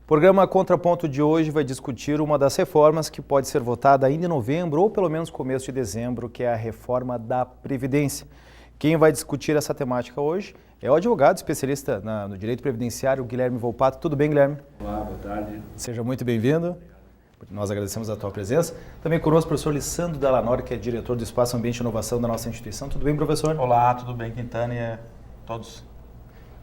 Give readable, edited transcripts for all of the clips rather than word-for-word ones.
O programa Contraponto de hoje vai discutir uma das reformas que pode ser votada ainda em novembro ou pelo menos começo de dezembro, que é a reforma da Previdência. Quem vai discutir essa temática hoje é o advogado especialista no direito previdenciário, Guilherme Volpato. Tudo bem, Guilherme? Olá, boa tarde. Seja muito bem-vindo. Nós agradecemos a tua presença. Também conosco o professor Lissandro Dallanori, que é diretor do Espaço Ambiente e Inovação da nossa instituição. Tudo bem, professor? Olá, tudo bem, Quintana e a todos.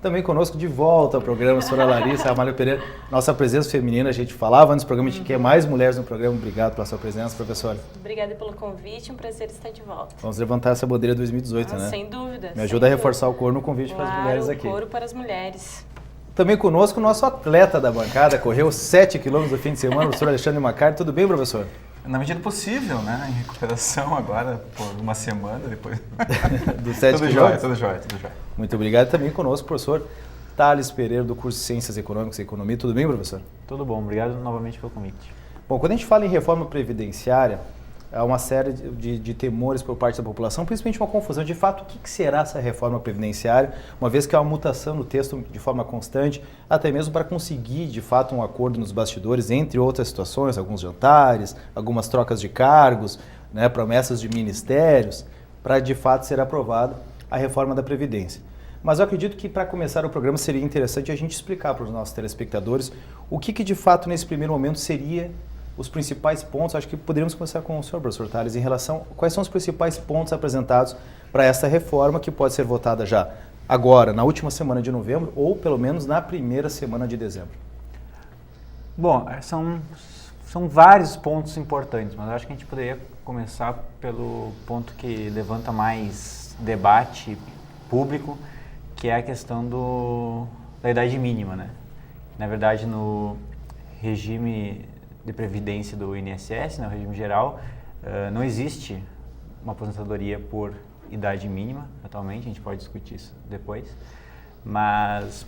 Também conosco de volta ao programa, a senhora Larissa Ramalho Pereira. Nossa presença feminina, a gente falava antes do programa, a gente quer mais mulheres no programa. Obrigado pela sua presença, professora. Obrigada pelo convite, um prazer estar de volta. Vamos levantar essa bandeira 2018, né? Sem dúvida. Me ajuda a reforçar o coro no convite para as mulheres aqui. O coro para as mulheres. Também conosco o nosso atleta da bancada, correu 7 quilômetros no fim de semana, o professor Alexandre Macari. Tudo bem, professor? Na medida do possível, né? Em recuperação agora, por uma semana depois. Dos 7 tudo quilômetros? Jóia, tudo jóia, tudo jóia. Muito obrigado. Também conosco o professor Thales Pereira, do curso de Ciências Econômicas e Economia. Tudo bem, professor? Tudo bom, obrigado novamente pelo convite. Bom, quando a gente fala em reforma previdenciária, há uma série de temores por parte da população, principalmente uma confusão. De fato, o que será essa reforma previdenciária, uma vez que há uma mutação no texto de forma constante, até mesmo para conseguir, de fato, um acordo nos bastidores, entre outras situações, alguns jantares, algumas trocas de cargos, né, promessas de ministérios, para, de fato, ser aprovada a reforma da Previdência. Mas eu acredito que, para começar o programa, seria interessante a gente explicar para os nossos telespectadores o que de fato, nesse primeiro momento, seria os principais pontos. Acho que poderíamos começar com o senhor, professor Thales, em relação a quais são os principais pontos apresentados para essa reforma que pode ser votada já agora, na última semana de novembro, ou pelo menos na primeira semana de dezembro. Bom, são vários pontos importantes, mas eu acho que a gente poderia começar pelo ponto que levanta mais debate público, que é a questão da idade mínima, né? Na verdade, no regime de previdência do INSS, né, o regime geral, não existe uma aposentadoria por idade mínima atualmente, a gente pode discutir isso depois, mas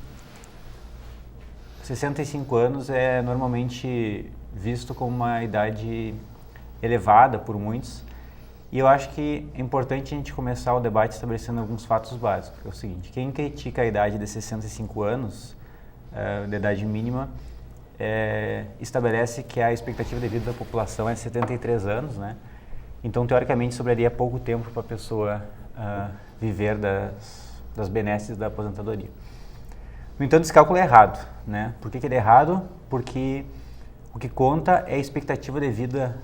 65 anos é normalmente visto como uma idade elevada por muitos, e eu acho que é importante a gente começar o debate estabelecendo alguns fatos básicos, que é o seguinte: quem critica a idade de 65 anos, de idade mínima, estabelece que a expectativa de vida da população é 73 anos, né? Então, teoricamente, sobraria pouco tempo para a pessoa viver das benesses da aposentadoria. No entanto, esse cálculo é errado, né? Por que ele é errado? Porque o que conta é a expectativa de vida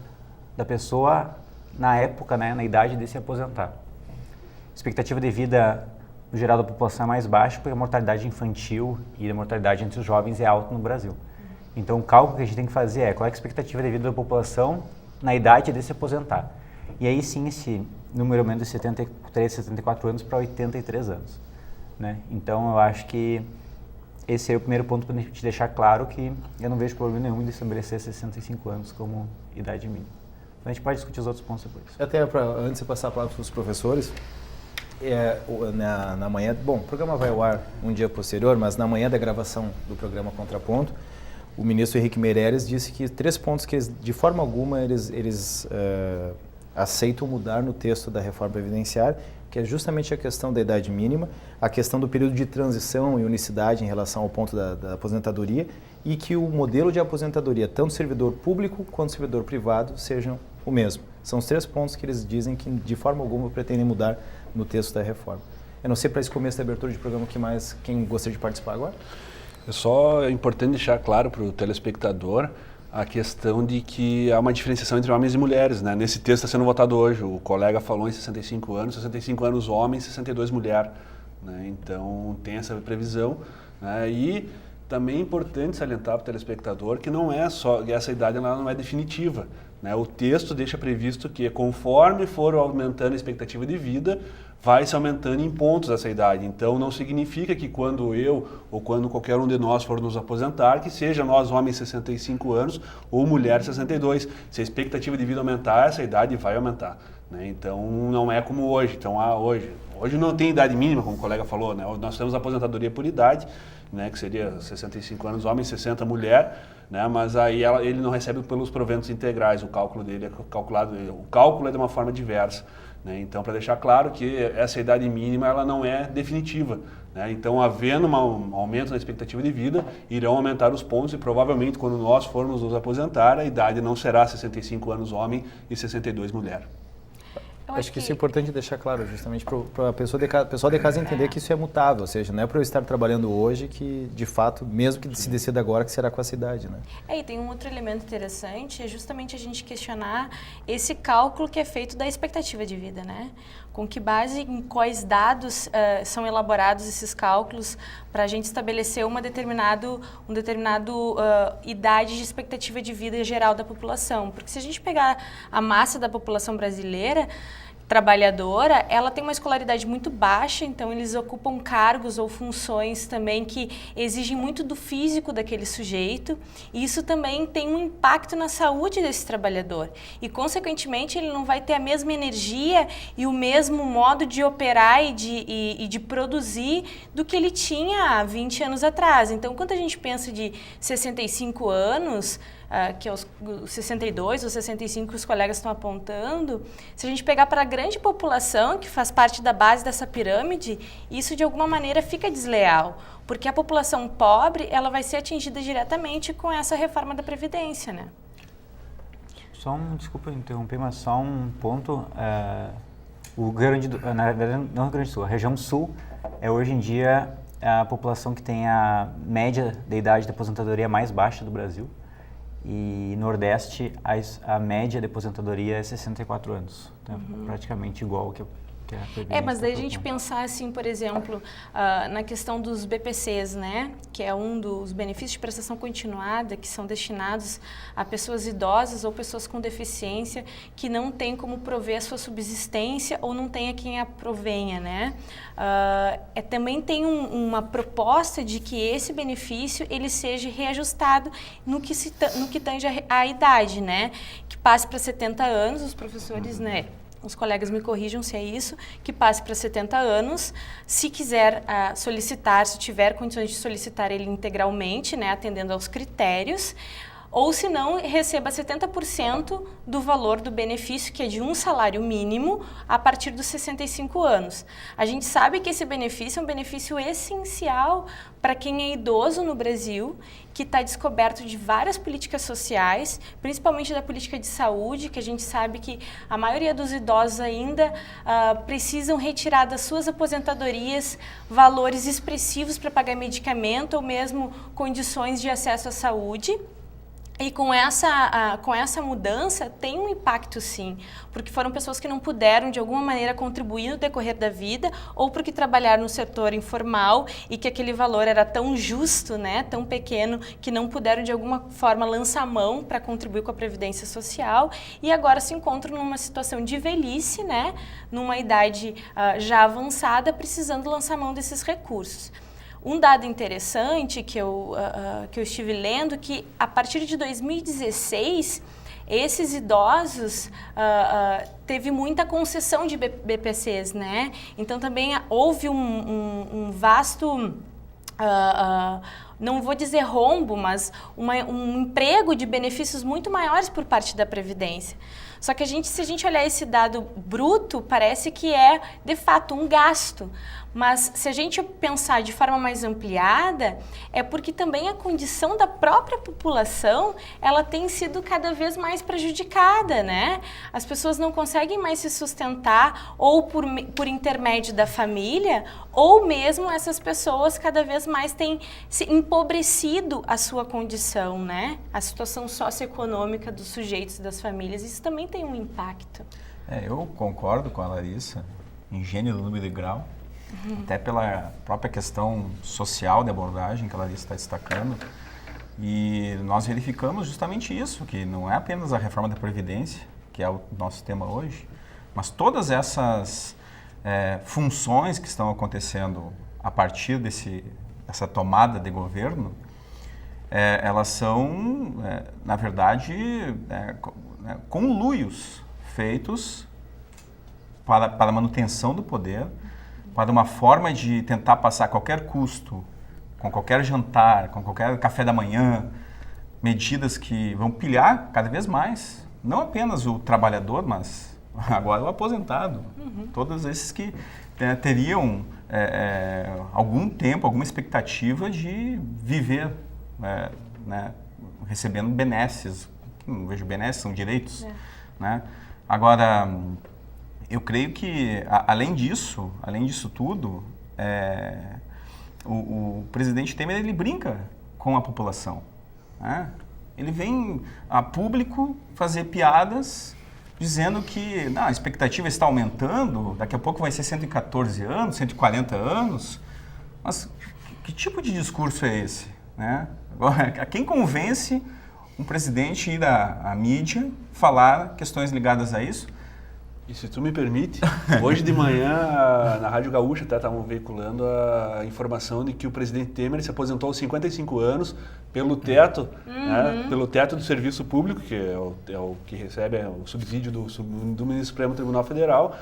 da pessoa na época, né, na idade de se aposentar. A expectativa de vida no geral da população é mais baixa porque a mortalidade infantil e a mortalidade entre os jovens é alta no Brasil. Então, o cálculo que a gente tem que fazer é qual é a expectativa de vida da população na idade de se aposentar. E aí sim, esse número aumenta de 73, 74 anos para 83 anos. Né? Então, eu acho que esse é o primeiro ponto para a gente deixar claro que eu não vejo problema nenhum de estabelecer 65 anos como idade mínima. Então, a gente pode discutir os outros pontos depois. Até antes de passar a palavra para os professores, na manhã, bom, o programa vai ao ar um dia posterior, mas na manhã da gravação do programa Contraponto, o ministro Henrique Meirelles disse que 3 pontos que de forma alguma eles aceitam mudar no texto da reforma previdenciária, que é justamente a questão da idade mínima, a questão do período de transição e unicidade em relação ao ponto da aposentadoria, e que o modelo de aposentadoria, tanto servidor público quanto servidor privado, sejam o mesmo. São os 3 pontos que eles dizem que de forma alguma pretendem mudar no texto da reforma. Eu não sei, para esse começo da abertura de programa, quem gostaria de participar agora? É só importante deixar claro para o telespectador a questão de que há uma diferenciação entre homens e mulheres, né? Nesse texto está sendo votado hoje, o colega falou em 65 anos homem, 62 mulher, né? Então tem essa previsão, né? E também é importante salientar para o telespectador que não é só, essa idade ela não é definitiva, né? O texto deixa previsto que conforme for aumentando a expectativa de vida, vai se aumentando em pontos essa idade. Então, não significa que quando eu ou quando qualquer um de nós for nos aposentar, que seja nós homens 65 anos ou mulher 62. Se a expectativa de vida aumentar, essa idade vai aumentar, né? Então, não é como hoje. Então, hoje não tem idade mínima, como o colega falou, né? Nós temos aposentadoria por idade né, que seria 65 anos homem, 60 mulher, né, mas aí ele não recebe pelos proventos integrais, o cálculo dele é calculado, o cálculo é de uma forma diversa. Né? Então, para deixar claro que essa idade mínima ela não é definitiva. Né? Então, havendo um aumento na expectativa de vida, irão aumentar os pontos e provavelmente quando nós formos nos aposentar, a idade não será 65 anos homem e 62 mulher. Acho que isso é importante deixar claro, justamente para a pessoa de casa entender que isso é mutável, ou seja, não é para eu estar trabalhando hoje que, de fato, mesmo que se decida agora, que será com essa idade, né? E tem um outro elemento interessante, é justamente a gente questionar esse cálculo que é feito da expectativa de vida, né? Com que base, em quais dados são elaborados esses cálculos para a gente estabelecer uma determinada idade de expectativa de vida geral da população. Porque se a gente pegar a massa da população brasileira, trabalhadora, ela tem uma escolaridade muito baixa, então eles ocupam cargos ou funções também que exigem muito do físico daquele sujeito, e isso também tem um impacto na saúde desse trabalhador. E, consequentemente, ele não vai ter a mesma energia e o mesmo modo de operar e de produzir do que ele tinha há 20 anos atrás. Então, quando a gente pensa de 65 anos, que é os 62 ou 65 que os colegas estão apontando, se a gente pegar para a grande população que faz parte da base dessa pirâmide, isso de alguma maneira fica desleal, porque a população pobre ela vai ser atingida diretamente com essa reforma da Previdência, né? Desculpa interromper, mas só um ponto, na verdade não o Rio Grande do Sul, a região sul é hoje em dia a população que tem a média de idade de aposentadoria mais baixa do Brasil. E Nordeste, a média de aposentadoria é 64 anos. Então, praticamente igual que a Previdência. Mas daí a gente pensar assim, por exemplo, na questão dos BPCs, né? Que é um dos benefícios de prestação continuada que são destinados a pessoas idosas ou pessoas com deficiência que não têm como prover a sua subsistência ou não tem a quem a provenha, né? Também tem uma proposta de que esse benefício ele seja reajustado no que tange a idade, né? Que passe para 70 anos, os professores, né? Os colegas me corrijam se é isso, que passe para 70 anos, se quiser solicitar, se tiver condições de solicitar ele integralmente, né, atendendo aos critérios, ou se não, receba 70% do valor do benefício, que é de um salário mínimo, a partir dos 65 anos. A gente sabe que esse benefício é um benefício essencial para quem é idoso no Brasil, que está descoberto de várias políticas sociais, principalmente da política de saúde, que a gente sabe que a maioria dos idosos ainda precisam retirar das suas aposentadorias valores expressivos para pagar medicamento ou mesmo condições de acesso à saúde. E com essa mudança tem um impacto sim, porque foram pessoas que não puderam de alguma maneira contribuir no decorrer da vida ou porque trabalharam no setor informal e que aquele valor era tão justo, né, tão pequeno, que não puderam de alguma forma lançar mão para contribuir com a Previdência Social e agora se encontram numa situação de velhice, né, numa idade já avançada, precisando lançar mão desses recursos. Um dado interessante que eu estive lendo, que a partir de 2016, esses idosos teve muita concessão de BPCs, né? Então também houve um vasto, não vou dizer rombo, mas um emprego de benefícios muito maiores por parte da Previdência. Só que se a gente olhar esse dado bruto, parece que é, de fato, um gasto. Mas se a gente pensar de forma mais ampliada, é porque também a condição da própria população, ela tem sido cada vez mais prejudicada, né? As pessoas não conseguem mais se sustentar ou por intermédio da família, ou mesmo essas pessoas cada vez mais têm se empobrecido a sua condição, né? A situação socioeconômica dos sujeitos e das famílias, isso também tem um impacto. Eu concordo com a Larissa, em gênero, número e grau. Até pela própria questão social de abordagem que a Larissa está destacando. E nós verificamos justamente isso, que não é apenas a reforma da Previdência, que é o nosso tema hoje, mas todas essas funções que estão acontecendo a partir dessa tomada de governo, elas são, na verdade, conluios feitos para a manutenção do poder, para uma forma de tentar passar a qualquer custo com qualquer jantar, com qualquer café da manhã, medidas que vão pilhar cada vez mais, não apenas o trabalhador, mas agora o aposentado. Todos esses que teriam algum tempo, alguma expectativa de viver, né, recebendo benesses. Não vejo benesses, são direitos. Né? Agora, eu creio que, além disso tudo, o presidente Temer, ele brinca com a população. Né? Ele vem a público fazer piadas dizendo que a expectativa está aumentando, daqui a pouco vai ser 114 anos, 140 anos. Mas que tipo de discurso é esse? Né? Agora, a quem convence um presidente ir à mídia falar questões ligadas a isso? E se tu me permite, hoje de manhã na Rádio Gaúcha até estavam veiculando a informação de que o presidente Temer se aposentou aos 55 anos pelo teto, né, pelo teto do serviço público, que é o que recebe o subsídio do Ministro Supremo Tribunal Federal,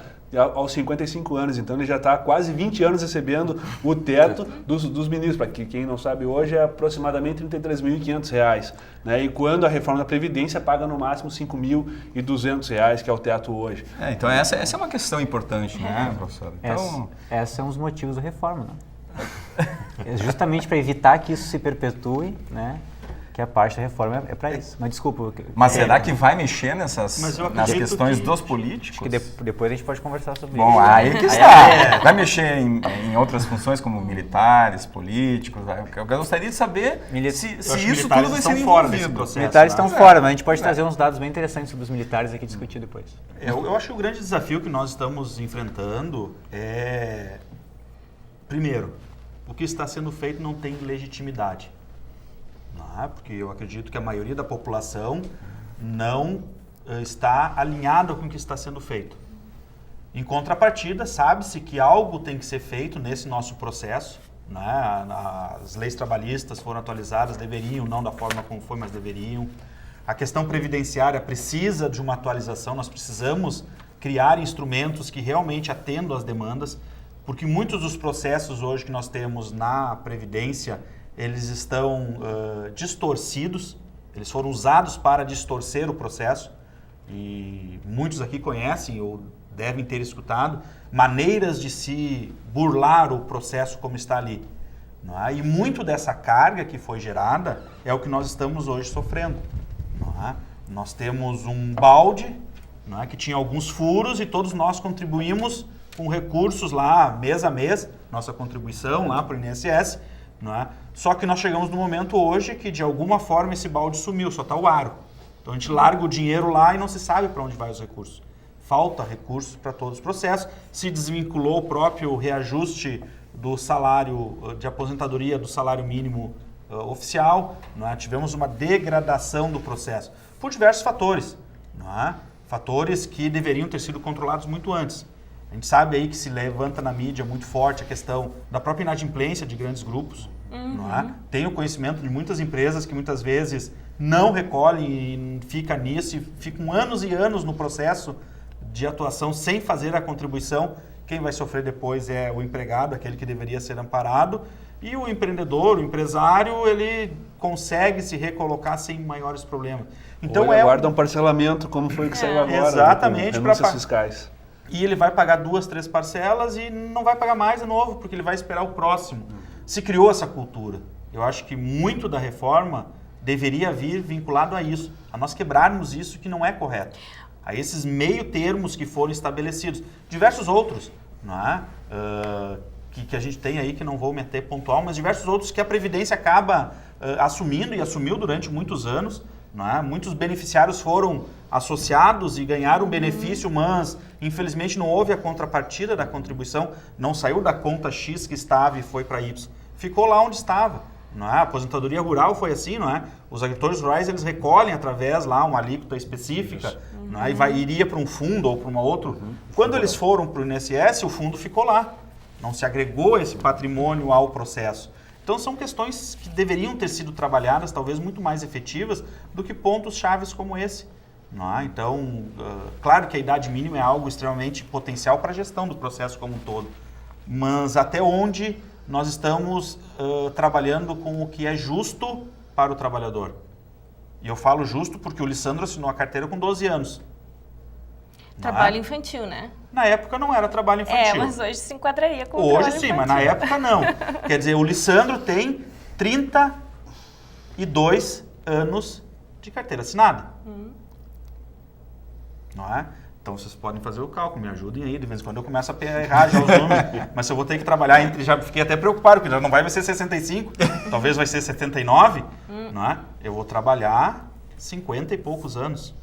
aos 55 anos. Então ele já está há quase 20 anos recebendo o teto dos ministros, para que quem não sabe hoje é aproximadamente R$ 33.500, né? E quando a reforma da Previdência paga no máximo R$ 5.200, que é o teto hoje. Então essa é uma questão importante, né, professor? Então... Esses são os motivos da reforma, né? É justamente para evitar que isso se perpetue, né? Que a parte da reforma é para isso. Mas desculpa. Mas será que vai mexer nas questões dos Acho políticos? que depois a gente pode conversar sobre Bom, isso. aí que está. Vai mexer em outras funções como militares, políticos? Eu gostaria de saber se isso tudo vai ser envolvido. Os militares estão fora, mas a gente pode trazer uns dados bem interessantes sobre os militares aqui e discutir depois. Eu acho que o grande desafio que nós estamos enfrentando é, primeiro, o que está sendo feito não tem legitimidade. Não é? Porque eu acredito que a maioria da população não está alinhada com o que está sendo feito. Em contrapartida, sabe-se que algo tem que ser feito nesse nosso processo. Né? As leis trabalhistas foram atualizadas, deveriam, não da forma como foi, mas deveriam. A questão previdenciária precisa de uma atualização, nós precisamos criar instrumentos que realmente atendam às demandas, porque muitos dos processos hoje que nós temos na Previdência, eles estão distorcidos, eles foram usados para distorcer o processo, e muitos aqui conhecem ou devem ter escutado maneiras de se burlar o processo como está ali. Não é? E muito dessa carga que foi gerada é o que nós estamos hoje sofrendo. Não é? Nós temos um balde, não é, que tinha alguns furos e todos nós contribuímos com recursos lá mês a mês, nossa contribuição lá para o INSS, não é? Só que nós chegamos no momento hoje que de alguma forma esse balde sumiu, só está o aro. Então a gente larga o dinheiro lá e não se sabe para onde vai os recursos. Falta recursos para todos os processos, se desvinculou o próprio reajuste do salário de aposentadoria, do salário mínimo oficial, não é? Tivemos uma degradação do processo, por diversos fatores, não é? Fatores que deveriam ter sido controlados muito antes. A gente sabe aí que se levanta na mídia muito forte a questão da própria inadimplência de grandes grupos. Não é? Tenho conhecimento de muitas empresas que muitas vezes não recolhem e ficam nisso e ficam anos e anos no processo de atuação sem fazer a contribuição. Quem vai sofrer depois é o empregado, aquele que deveria ser amparado, e o empreendedor, o empresário, ele consegue se recolocar sem maiores problemas. Então ou ele aguarda um parcelamento, como foi o que saiu agora. Exatamente. Renúncias fiscais. E ele vai pagar 2, 3 parcelas e não vai pagar mais de novo, porque ele vai esperar o próximo. Se criou essa cultura. Eu acho que muito da reforma deveria vir vinculado a isso, a nós quebrarmos isso que não é correto. A esses meio termos que foram estabelecidos. Diversos outros, não é? Que a gente tem aí, que não vou meter pontual, mas diversos outros que a Previdência acaba assumindo e assumiu durante muitos anos. Não é? Muitos beneficiários foram associados e ganharam benefício, mas infelizmente não houve a contrapartida da contribuição, não saiu da conta X que estava e foi para Y. Ficou lá onde estava. Não é? A aposentadoria rural foi assim, não é? Os agricultores rurais, eles recolhem através lá uma alíquota específica, não é? E iria para um fundo ou para uma outra. Quando eles foram para o INSS, o fundo ficou lá. Não se agregou esse patrimônio ao processo. Então são questões que deveriam ter sido trabalhadas, talvez muito mais efetivas, do que pontos chaves como esse. Não é? Então, claro que a idade mínima é algo extremamente potencial para a gestão do processo como um todo. Mas até onde nós estamos trabalhando com o que é justo para o trabalhador. E eu falo justo porque o Lissandro assinou a carteira com 12 anos. Trabalho infantil, né? Na época não era trabalho infantil. Mas hoje se enquadraria como Hoje trabalho sim, infantil. mas na época não. Quer dizer, o Lissandro tem 32 anos de carteira assinada. Não é? Então vocês podem fazer o cálculo, me ajudem aí, de vez em quando eu começo a errar já os números, mas se eu vou ter que trabalhar entre, já fiquei até preocupado, porque já não vai ser 65, talvez vai ser 79, não é? Eu vou trabalhar 50 e poucos anos.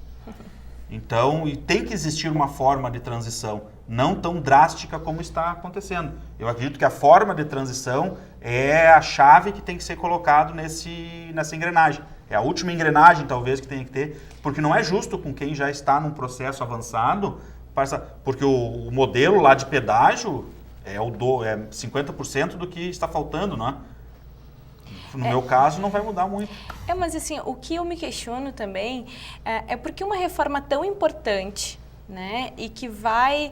Então, e tem que existir uma forma de transição, não tão drástica como está acontecendo. Eu acredito que a forma de transição é a chave que tem que ser colocado nessa engrenagem. É a última engrenagem, talvez, que tem que ter, porque não é justo com quem já está num processo avançado, porque o modelo lá de pedágio é 50% do que está faltando, não é? No meu caso, não vai mudar muito. Mas assim, o que eu me questiono também é porque uma reforma tão importante, né, e que vai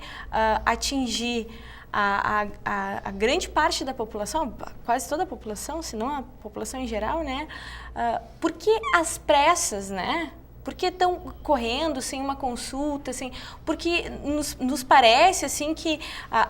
atingir a grande parte da população, quase toda a população, se não a população em geral, né, por que as pressas, né? Por que estão correndo sem uma consulta, assim? Porque nos parece assim que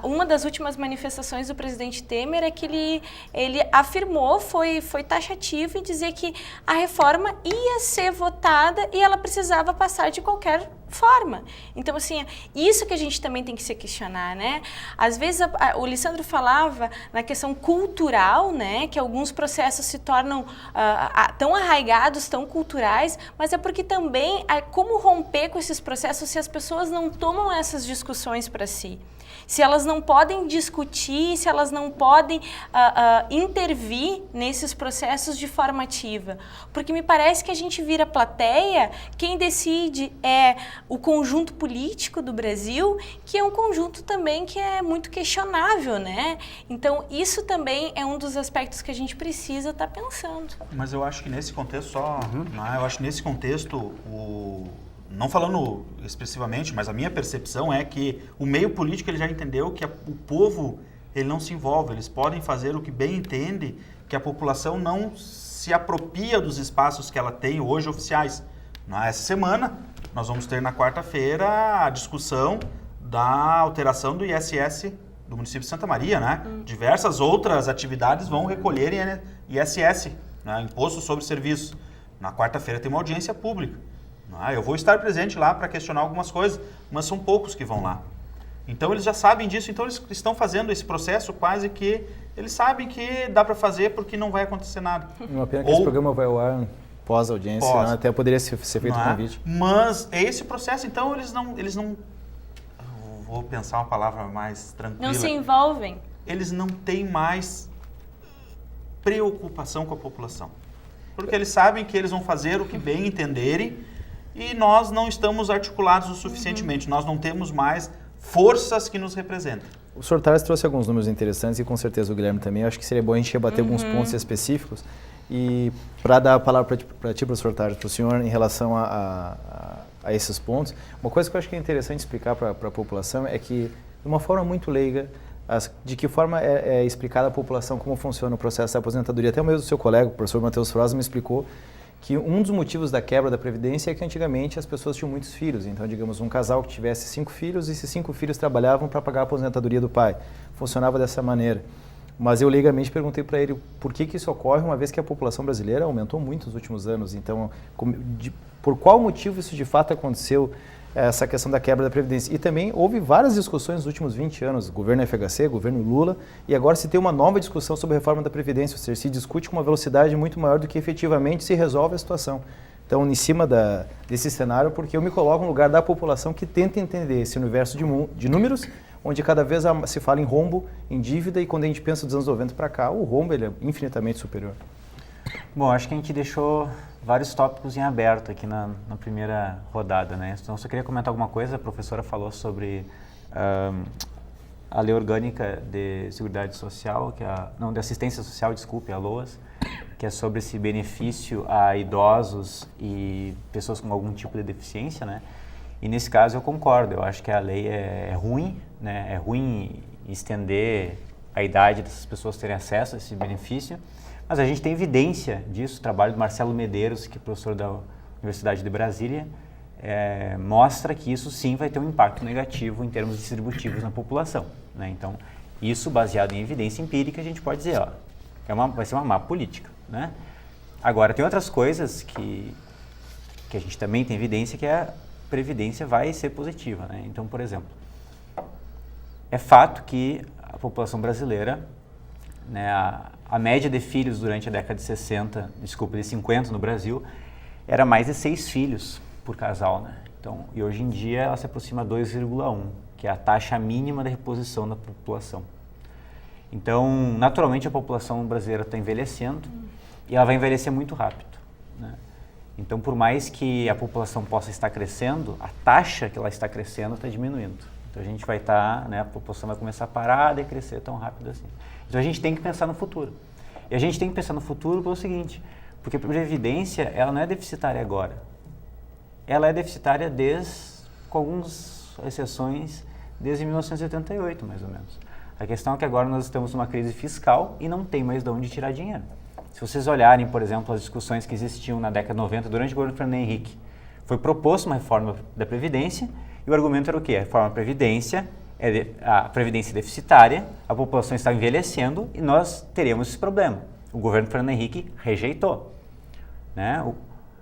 uma das últimas manifestações do presidente Temer é que ele afirmou, foi taxativo em dizer que a reforma ia ser votada e ela precisava passar de qualquer forma. Então, assim, isso que a gente também tem que se questionar, né? Às vezes, o Lissandro falava na questão cultural, né? Que alguns processos se tornam tão arraigados, tão culturais, mas é porque também, como romper com esses processos se as pessoas não tomam essas discussões para si? Se elas não podem discutir, se elas não podem intervir nesses processos de forma ativa. Porque me parece que a gente vira plateia, quem decide é o conjunto político do Brasil, que é um conjunto também que é muito questionável, né? Então, isso também é um dos aspectos que a gente precisa estar pensando. Mas eu acho que nesse contexto eu acho que nesse contexto, não falando expressivamente, mas a minha percepção é que o meio político ele já entendeu que o povo ele não se envolve, eles podem fazer o que bem entende, que a população não se apropria dos espaços que ela tem hoje oficiais. Essa semana, nós vamos ter na quarta-feira a discussão da alteração do ISS do município de Santa Maria, né? Diversas outras atividades vão recolher ISS, né? Imposto sobre Serviços. Na quarta-feira tem uma audiência pública. Eu vou estar presente lá para questionar algumas coisas, mas são poucos que vão lá. Então eles já sabem disso, então eles estão fazendo esse processo quase que eles sabem que dá para fazer porque não vai acontecer nada. Uma pena que esse programa vai ao ar pós-audiência, até poderia ser feito o convite. Mas é esse processo, então eles não vou pensar uma palavra mais tranquila. Não se envolvem. Eles não têm mais preocupação com a população. Porque eles sabem que eles vão fazer o que bem entenderem e nós não estamos articulados o suficientemente. Nós não temos mais forças que nos representem. O Sr. Tales trouxe alguns números interessantes e com certeza o Guilherme também. Eu acho que seria bom a gente rebater alguns pontos específicos. E para dar a palavra para ti, professor Tales, para o senhor, em relação a esses pontos, uma coisa que eu acho que é interessante explicar para a população é que, de uma forma muito leiga, de que forma é explicada à população como funciona o processo da aposentadoria. Até o mesmo seu colega, o professor Matheus Froza, me explicou que um dos motivos da quebra da Previdência é que antigamente as pessoas tinham muitos filhos. Então, digamos, um casal que tivesse 5 filhos e esses 5 filhos trabalhavam para pagar a aposentadoria do pai. Funcionava dessa maneira. Mas eu leigamente perguntei para ele por que isso ocorre, uma vez que a população brasileira aumentou muito nos últimos anos. Então, por qual motivo isso de fato aconteceu, essa questão da quebra da Previdência? E também houve várias discussões nos últimos 20 anos, governo FHC, governo Lula, e agora se tem uma nova discussão sobre a reforma da Previdência, ou seja, se discute com uma velocidade muito maior do que efetivamente se resolve a situação. Então, em cima desse cenário, porque eu me coloco no lugar da população que tenta entender esse universo de números, onde cada vez se fala em rombo, em dívida, e quando a gente pensa dos anos 90 para cá, o rombo ele é infinitamente superior. Bom, acho que a gente deixou vários tópicos em aberto aqui na primeira rodada, né? Então, só queria comentar alguma coisa. A professora falou sobre a Lei Orgânica de Seguridade Social, de Assistência Social, desculpe, a LOAS, que é sobre esse benefício a idosos e pessoas com algum tipo de deficiência, né? E nesse caso eu concordo, eu acho que a lei é ruim, né? É ruim estender a idade dessas pessoas terem acesso a esse benefício, mas a gente tem evidência disso. O trabalho do Marcelo Medeiros, que é professor da Universidade de Brasília, mostra que isso sim vai ter um impacto negativo em termos distributivos na população, né? Então, isso baseado em evidência empírica, a gente pode dizer, ó, vai ser uma má política, né? Agora, tem outras coisas que a gente também tem evidência que a previdência vai ser positiva, né? Então, por exemplo, é fato que a população brasileira, né, a média de filhos durante a década de 50 no Brasil, era mais de 6 filhos por casal, né? Então, e hoje em dia ela se aproxima a 2,1, que é a taxa mínima de reposição da população. Então, naturalmente a população brasileira está envelhecendo e ela vai envelhecer muito rápido, né? Então, por mais que a população possa estar crescendo, a taxa que ela está crescendo está diminuindo. Então, a gente vai estar, né, a população vai começar a parar de crescer tão rápido assim. Então, a gente tem que pensar no futuro. E a gente tem que pensar no futuro pelo seguinte, porque a previdência, ela não é deficitária agora. Ela é deficitária com algumas exceções, desde 1988, mais ou menos. A questão é que agora nós estamos numa crise fiscal e não tem mais de onde tirar dinheiro. Se vocês olharem, por exemplo, as discussões que existiam na década de 90, durante o governo Fernando Henrique, foi proposta uma reforma da Previdência e o argumento era o quê? A reforma da Previdência a Previdência deficitária, a população está envelhecendo e nós teremos esse problema. O governo Fernando Henrique rejeitou, né?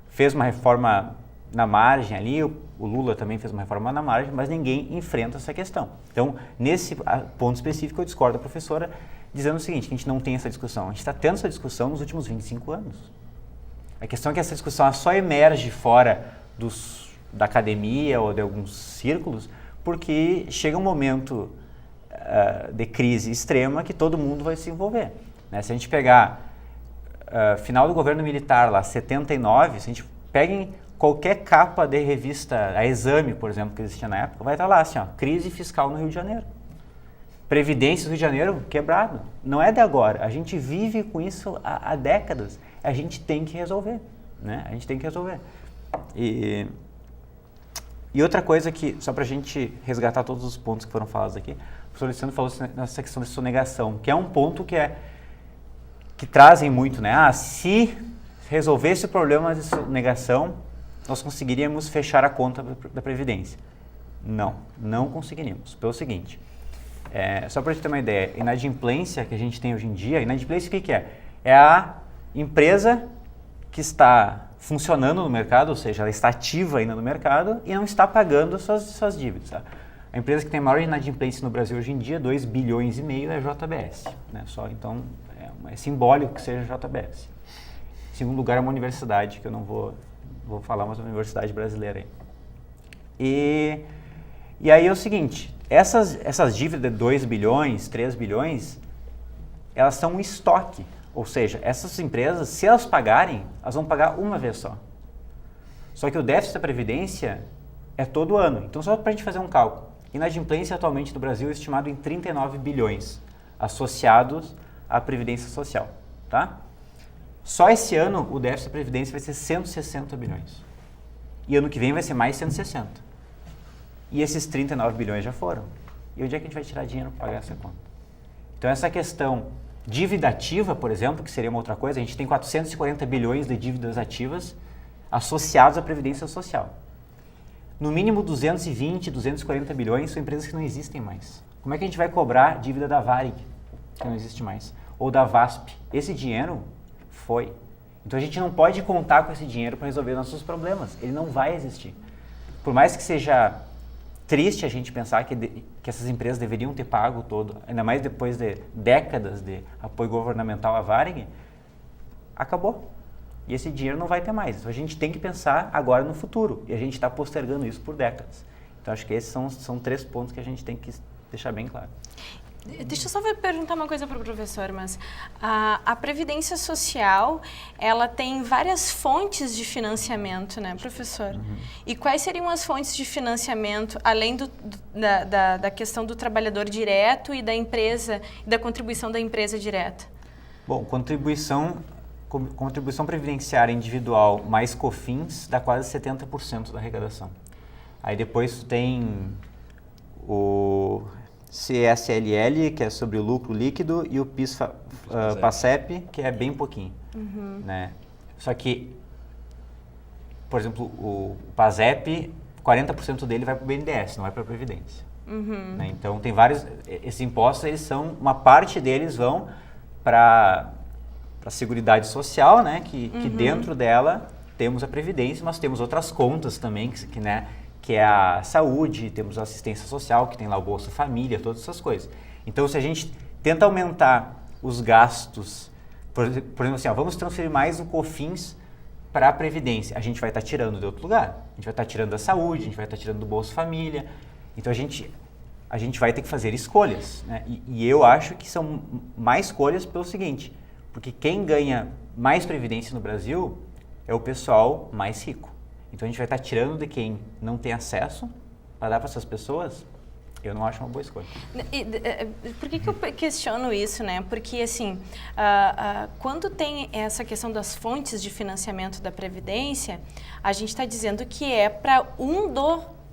Fez uma reforma na margem ali, o Lula também fez uma reforma na margem, mas ninguém enfrenta essa questão. Então, nesse ponto específico, eu discordo da professora, dizendo o seguinte, que a gente não tem essa discussão. A gente está tendo essa discussão nos últimos 25 anos. A questão é que essa discussão só emerge fora da academia ou de alguns círculos, porque chega um momento de crise extrema que todo mundo vai se envolver, né? Se a gente pegar final do governo militar, lá, 79, se a gente pega em qualquer capa de revista, a Exame, por exemplo, que existia na época, vai estar lá assim, ó, crise fiscal no Rio de Janeiro. Previdência do Rio de Janeiro quebrado. Não é de agora. A gente vive com isso há décadas. A gente tem que resolver, né? A gente tem que resolver. E outra coisa que, só para a gente resgatar todos os pontos que foram falados aqui, o professor Luciano falou nessa questão de sonegação, que é um ponto que trazem muito, né? Se resolvesse o problema de sonegação, nós conseguiríamos fechar a conta da Previdência. Não conseguiríamos. Pelo seguinte, só para a gente ter uma ideia, inadimplência que a gente tem hoje em dia, inadimplência o que é? É a empresa que está funcionando no mercado, ou seja, ela está ativa ainda no mercado e não está pagando suas dívidas. Tá? A empresa que tem maior inadimplência no Brasil hoje em dia, 2,5 bilhões, é a JBS. Né? Então, é simbólico que seja a JBS. Em segundo lugar, é uma universidade, que eu não vou falar, mas é uma universidade brasileira. E aí é o seguinte, essas dívidas de 2 bilhões, 3 bilhões, elas são um estoque. Ou seja, essas empresas, se elas pagarem, elas vão pagar uma vez só. Só que o déficit da Previdência é todo ano. Então, só para a gente fazer um cálculo, inadimplência atualmente no Brasil é estimado em 39 bilhões associados à Previdência Social. Tá? Só esse ano, o déficit da Previdência vai ser 160 bilhões. E ano que vem vai ser mais 160. E esses 39 bilhões já foram. E onde é que a gente vai tirar dinheiro para pagar essa conta? Então, essa questão dívida ativa, por exemplo, que seria uma outra coisa, a gente tem 440 bilhões de dívidas ativas associadas à Previdência Social. No mínimo 220, 240 bilhões são empresas que não existem mais. Como é que a gente vai cobrar dívida da Varig, que não existe mais? Ou da VASP? Esse dinheiro foi. Então a gente não pode contar com esse dinheiro para resolver nossos problemas. Ele não vai existir. Por mais que seja triste a gente pensar que essas empresas deveriam ter pago todo, ainda mais depois de décadas de apoio governamental à Varig, acabou. E esse dinheiro não vai ter mais. Então a gente tem que pensar agora no futuro. E a gente está postergando isso por décadas. Então acho que esses são 3 pontos que a gente tem que deixar bem claro. Deixa eu só perguntar uma coisa para o professor, mas a Previdência Social, ela tem várias fontes de financiamento, né, professor? Uhum. E quais seriam as fontes de financiamento, além da questão do trabalhador direto e da empresa, da contribuição da empresa direta? Bom, contribuição previdenciária individual mais COFINS dá quase 70% da arrecadação. Aí depois tem CSLL, que é sobre o lucro líquido, e o PIS/PASEP, que é bem pouquinho. Né? Só que, por exemplo, o PASEP, 40% dele vai para o BNDES, não vai para a Previdência. Né? Então, tem vários... Esses impostos, eles são... Uma parte deles vão para a Seguridade Social, né? Que dentro dela temos a Previdência, mas temos outras contas também, que é a saúde, temos a assistência social, que tem lá o Bolsa Família, todas essas coisas. Então, se a gente tenta aumentar os gastos, por exemplo assim, vamos transferir mais o COFINS para a Previdência, a gente vai estar tirando de outro lugar. A gente vai estar tirando da saúde, a gente vai estar tirando do Bolsa Família. Então, a gente vai ter que fazer escolhas. Né? E eu acho que são mais escolhas pelo seguinte, porque quem ganha mais Previdência no Brasil é o pessoal mais rico. Então, a gente vai estar tirando de quem não tem acesso para dar para essas pessoas. Eu não acho uma boa escolha. Por que eu questiono isso, né? Porque, assim, quando tem essa questão das fontes de financiamento da Previdência, a gente está dizendo que é para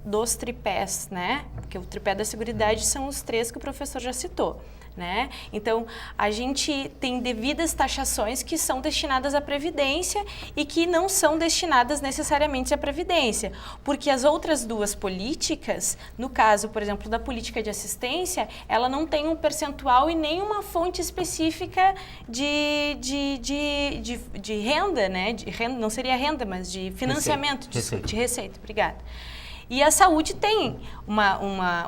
dos tripés, né? Porque o tripé da Seguridade são os 3 que o professor já citou. Né? Então, a gente tem devidas taxações que são destinadas à Previdência e que não são destinadas necessariamente à Previdência, porque as outras 2 políticas, no caso, por exemplo, da política de assistência, ela não tem um percentual e nem uma fonte específica de renda, né? De renda, não seria renda, mas de financiamento, de receita. Obrigada. E a saúde tem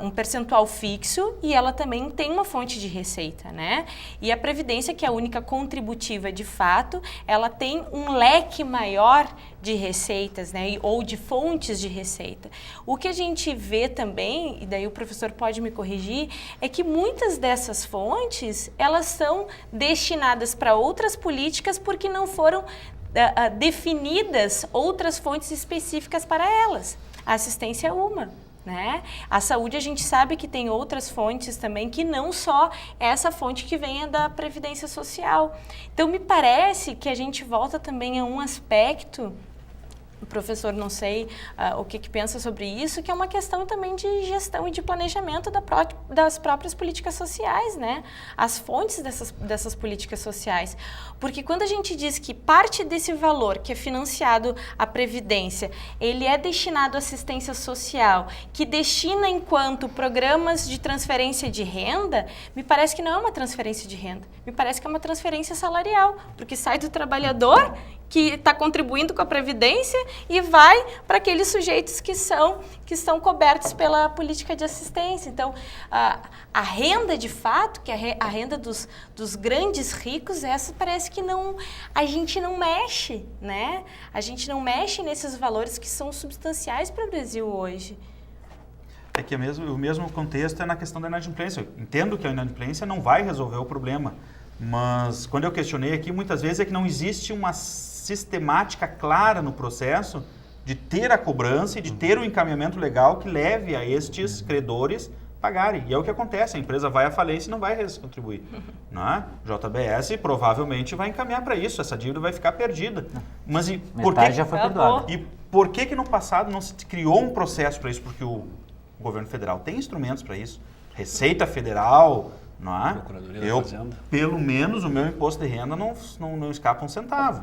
um percentual fixo e ela também tem uma fonte de receita, né? E a Previdência, que é a única contributiva de fato, ela tem um leque maior de receitas, né? Ou de fontes de receita. O que a gente vê também, e daí o professor pode me corrigir, é que muitas dessas fontes, elas são destinadas para outras políticas porque não foram definidas outras fontes específicas para elas. A assistência é uma, né? A saúde a gente sabe que tem outras fontes também, que não só essa fonte que venha da Previdência Social. Então, me parece que a gente volta também a um aspecto, o professor não sei o que pensa sobre isso, que é uma questão também de gestão e de planejamento das próprias políticas sociais, né? As fontes dessas políticas sociais. Porque quando a gente diz que parte desse valor que é financiado à Previdência, ele é destinado à assistência social, que destina enquanto programas de transferência de renda, me parece que não é uma transferência de renda, me parece que é uma transferência salarial, porque sai do trabalhador que está contribuindo com a Previdência e vai para aqueles sujeitos que estão cobertos pela política de assistência. Então, a renda de fato, que é a renda dos grandes ricos, essa parece que a gente não mexe, né? A gente não mexe nesses valores que são substanciais para o Brasil hoje. É que o mesmo contexto é na questão da inadimplência. Eu entendo que a inadimplência não vai resolver o problema, mas quando eu questionei aqui, muitas vezes é que não existe uma sistemática clara no processo de ter a cobrança e de ter um encaminhamento legal que leve a estes credores pagarem. E é o que acontece, a empresa vai à falência e não vai contribuir. Né? JBS provavelmente vai encaminhar para isso, essa dívida vai ficar perdida. Mas e por que já foi perdoada. E por que no passado não se criou um processo para isso? Porque o governo federal tem instrumentos para isso. Receita Federal, não é? Procuradoria da Fazenda. Pelo menos o meu imposto de renda não escapa um centavo.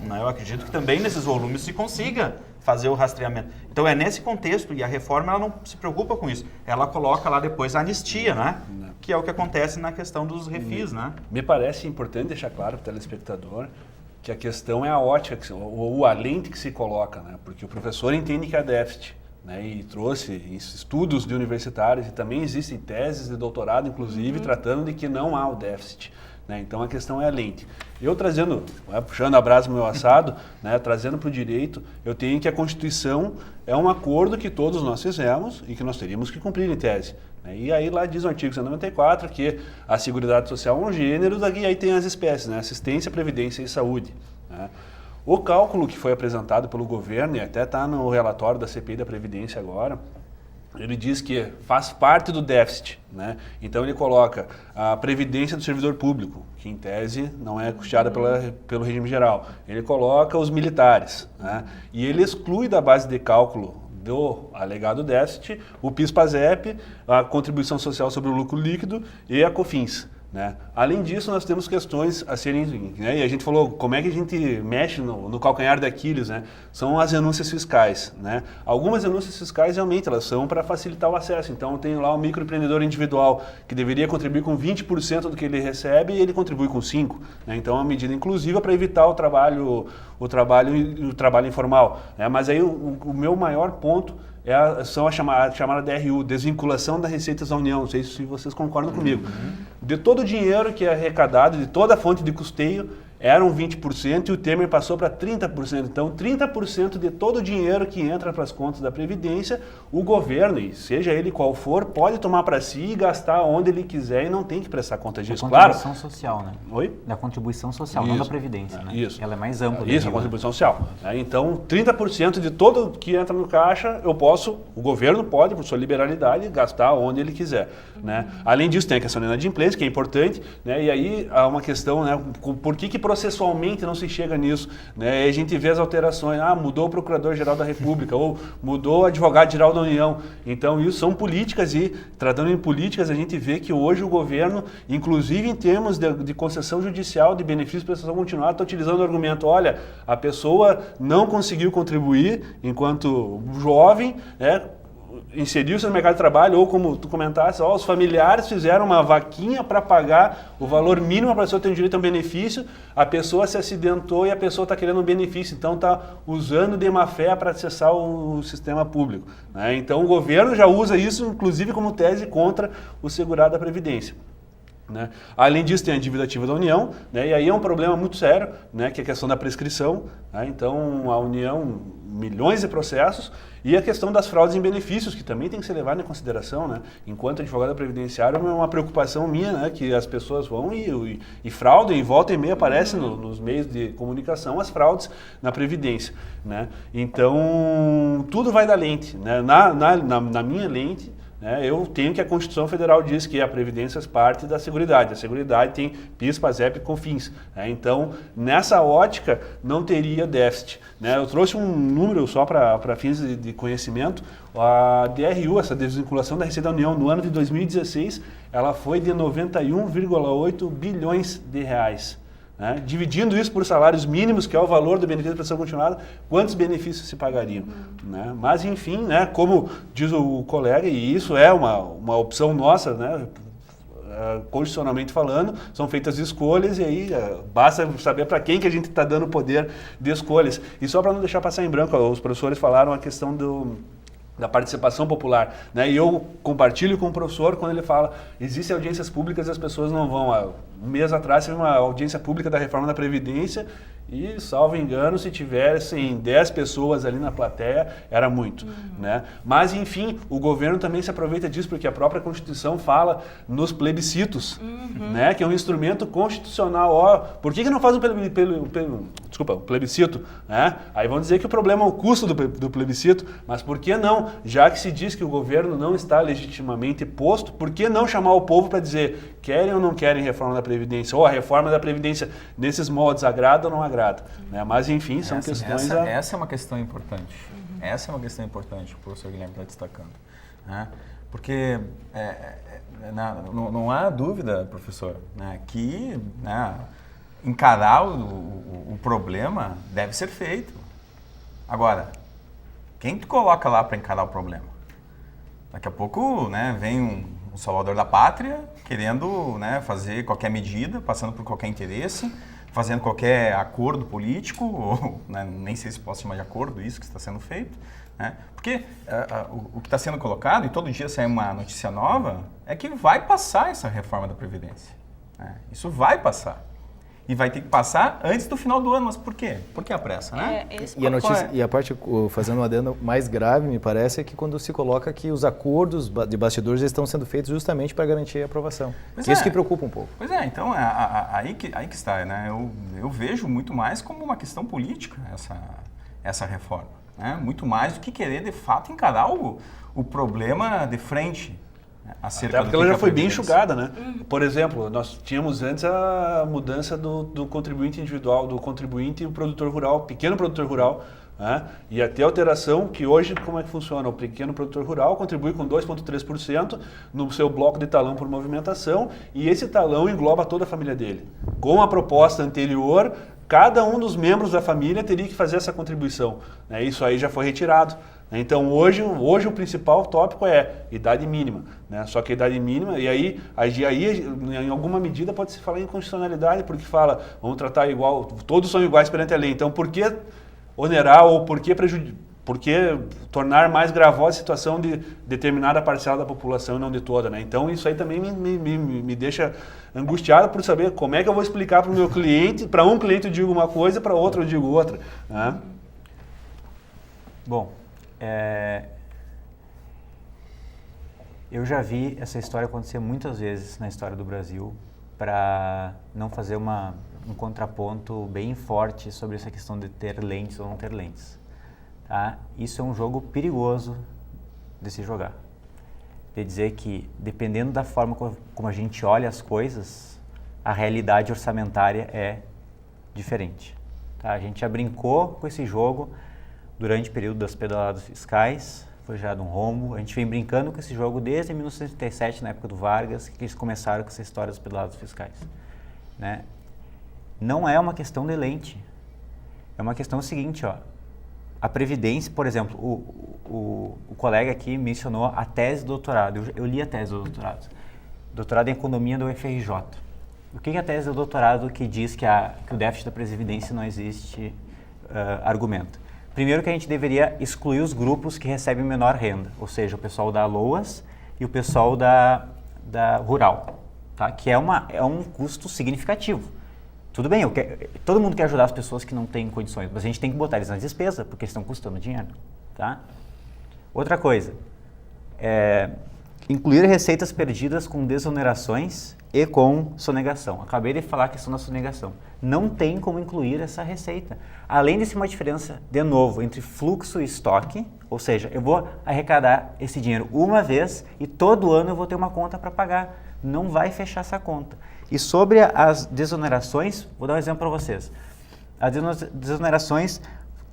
Não, eu acredito que também nesses volumes se consiga fazer o rastreamento. Então é nesse contexto, e a reforma ela não se preocupa com isso. Ela coloca lá depois a anistia, né? Que é o que acontece na questão dos refis, né? Me parece importante deixar claro para o telespectador que a questão é a ótica, ou a lente que se coloca, né? Porque o professor entende que há déficit. Né, e trouxe estudos de universitários e também existem teses de doutorado, inclusive, tratando de que não há o déficit. Né, então, a questão é a lente. Eu trazendo, puxando a brasa no meu assado, né, trazendo para o direito, eu tenho que a Constituição é um acordo que todos nós fizemos e que nós teríamos que cumprir em tese. Né, e aí lá diz o artigo 194 que a Seguridade Social é um gênero, e aí tem as espécies, né, assistência, previdência e saúde. Né. O cálculo que foi apresentado pelo governo, e até está no relatório da CPI da Previdência agora, ele diz que faz parte do déficit. Né? Então ele coloca a previdência do servidor público, que em tese não é custeada pelo regime geral. Ele coloca os militares. Né? E ele exclui da base de cálculo do alegado déficit, o PIS/PASEP, a contribuição social sobre o lucro líquido e a COFINS. Né? Além disso, nós temos questões a serem, né? E a gente falou como é que a gente mexe no calcanhar de Aquiles, né? São as renúncias fiscais. Né? Algumas renúncias fiscais realmente elas são para facilitar o acesso. Então tem lá o microempreendedor individual que deveria contribuir com 20% do que ele recebe e ele contribui com 5%. Né? Então é uma medida inclusiva para evitar o trabalho informal. Né? Mas aí o meu maior ponto são a chamada DRU, desvinculação das receitas da União. Não sei se vocês concordam comigo. De todo o dinheiro que é arrecadado, de toda a fonte de custeio, eram 20% e o Temer passou para 30%. Então, 30% de todo o dinheiro que entra para as contas da Previdência, o governo, e seja ele qual for, pode tomar para si e gastar onde ele quiser e não tem que prestar conta disso. Da contribuição social, né? Oi? Da contribuição social, não da Previdência, né? Isso. Ela é mais ampla. Isso, a contribuição social. Então, 30% de todo que entra no caixa, o governo pode, por sua liberalidade, gastar onde ele quiser. Né? Além disso, tem a questão da inadimplência, que é importante, né? E aí há uma questão, né? Por que processualmente não se chega nisso? Né? E a gente vê as alterações, mudou o Procurador-Geral da República, ou mudou o Advogado-Geral da União. Então, isso são políticas e, tratando em políticas, a gente vê que hoje o governo, inclusive em termos de concessão judicial de benefício de prestação continuada, está utilizando o argumento, olha, a pessoa não conseguiu contribuir enquanto jovem, né? Inseriu-se no mercado de trabalho, ou como tu comentaste, os familiares fizeram uma vaquinha para pagar o valor mínimo para a pessoa ter direito a um benefício, a pessoa se acidentou e a pessoa está querendo um benefício, então está usando de má fé para acessar o sistema público. Né? Então o governo já usa isso, inclusive, como tese contra o segurado da Previdência. Né? Além disso, tem a dívida ativa da União, né? E aí é um problema muito sério, né? Que é a questão da prescrição. Né? Então, a União, milhões de processos, e a questão das fraudes em benefícios, que também tem que ser levada em consideração. Né? Enquanto advogado previdenciário, é uma preocupação minha, né? Que as pessoas vão e fraudem, e volta e meia aparece nos meios de comunicação as fraudes na Previdência. Né? Então, tudo vai da lente. Né? Na minha lente, eu tenho que a Constituição Federal diz que a Previdência faz parte da Seguridade. A Seguridade tem PIS, PASEP e COFINS. Então, nessa ótica, não teria déficit. Eu trouxe um número só para fins de conhecimento. A DRU, essa desvinculação da Receita da União, no ano de 2016, ela foi de 91,8 bilhões de reais. Dividindo isso por salários mínimos, que é o valor do benefício de prestação continuada, quantos benefícios se pagariam? Mas, enfim, como diz o colega, e isso é uma opção nossa, constitucionalmente falando, são feitas escolhas e aí basta saber para quem que a gente está dando poder de escolhas. E só para não deixar passar em branco, os professores falaram a questão da participação popular, E eu compartilho com o professor quando ele fala, existem audiências públicas e as pessoas não vão. Um mês atrás teve uma audiência pública da reforma da Previdência e, salvo engano, se tivessem 10 pessoas ali na plateia, era muito. Mas, enfim, o governo também se aproveita disso, porque a própria Constituição fala nos plebiscitos, que é um instrumento constitucional. Por que não faz um plebiscito? Aí vão dizer que o problema é o custo do plebiscito, mas por que não? Já que se diz que o governo não está legitimamente posto, por que não chamar o povo para dizer querem ou não querem reforma da Previdência? Ou a reforma da Previdência nesses moldes agrada ou não agrada? Mas, enfim, são questões... Essa é uma questão importante. Essa é uma questão importante que o professor Guilherme está destacando. Porque não há dúvida, professor, que encarar o problema deve ser feito. Agora, quem tu coloca lá para encarar o problema? Daqui a pouco vem um salvador da pátria querendo fazer qualquer medida, passando por qualquer interesse, fazendo qualquer acordo político, ou, nem sei se posso chamar de acordo isso que está sendo feito. Porque o que está sendo colocado, e todo dia sai uma notícia nova, é que vai passar essa reforma da Previdência. Isso vai passar. E vai ter que passar antes do final do ano. Mas por quê? Por que a pressa, E a notícia, e a parte, fazendo um adendo mais grave, me parece, é que quando se coloca que os acordos de bastidores estão sendo feitos justamente para garantir a aprovação. Isso que preocupa um pouco. Pois é, então aí que está, Eu vejo muito mais como uma questão política essa reforma. Muito mais do que querer, de fato, encarar o problema de frente. Até porque ela já foi bem enxugada, Por exemplo, nós tínhamos antes a mudança do contribuinte individual, do contribuinte e o produtor rural, pequeno produtor rural, Né? E até a alteração que hoje, como é que funciona? O pequeno produtor rural contribui com 2,3% no seu bloco de talão por movimentação e esse talão engloba toda a família dele. Com a proposta anterior, cada um dos membros da família teria que fazer essa contribuição. Né? Isso aí já foi retirado. Então hoje o principal tópico é idade mínima, né? Só que a idade mínima, e aí em alguma medida pode se falar em constitucionalidade, porque fala, vamos tratar igual, todos são iguais perante a lei, então por que onerar ou por que tornar mais gravosa a situação de determinada parcela da população e não de toda, né? Então isso aí também me deixa angustiado por saber como é que eu vou explicar para o meu cliente, para um cliente eu digo uma coisa, para outro eu digo outra, né? Bom, eu já vi essa história acontecer muitas vezes na história do Brasil, para não fazer um contraponto bem forte sobre essa questão de ter lentes ou não ter lentes. Tá? Isso é um jogo perigoso de se jogar. De dizer que, dependendo da forma como a gente olha as coisas, a realidade orçamentária é diferente. Tá? A gente já brincou com esse jogo durante o período das pedaladas fiscais, foi gerado um rombo. A gente vem brincando com esse jogo desde 1937, na época do Vargas, que eles começaram com essa história das pedaladas fiscais. Né? Não é uma questão de lente. É uma questão seguinte, ó. A Previdência, por exemplo, o colega aqui mencionou a tese do doutorado. Eu li a tese do doutorado. Doutorado em Economia do UFRJ. O que é a tese do doutorado que diz que o déficit da Previdência não existe argumenta? Primeiro que a gente deveria excluir os grupos que recebem menor renda, ou seja, o pessoal da LOAS e o pessoal da rural, tá? Que é um custo significativo. Tudo bem, todo mundo quer ajudar as pessoas que não têm condições, mas a gente tem que botar eles na despesa, porque eles estão custando dinheiro. Tá? Outra coisa, incluir receitas perdidas com desonerações e com sonegação. Acabei de falar a questão da sonegação. Não tem como incluir essa receita. Além de ser uma diferença, de novo, entre fluxo e estoque, ou seja, eu vou arrecadar esse dinheiro uma vez e todo ano eu vou ter uma conta para pagar. Não vai fechar essa conta. E sobre as desonerações, vou dar um exemplo para vocês. As desonerações,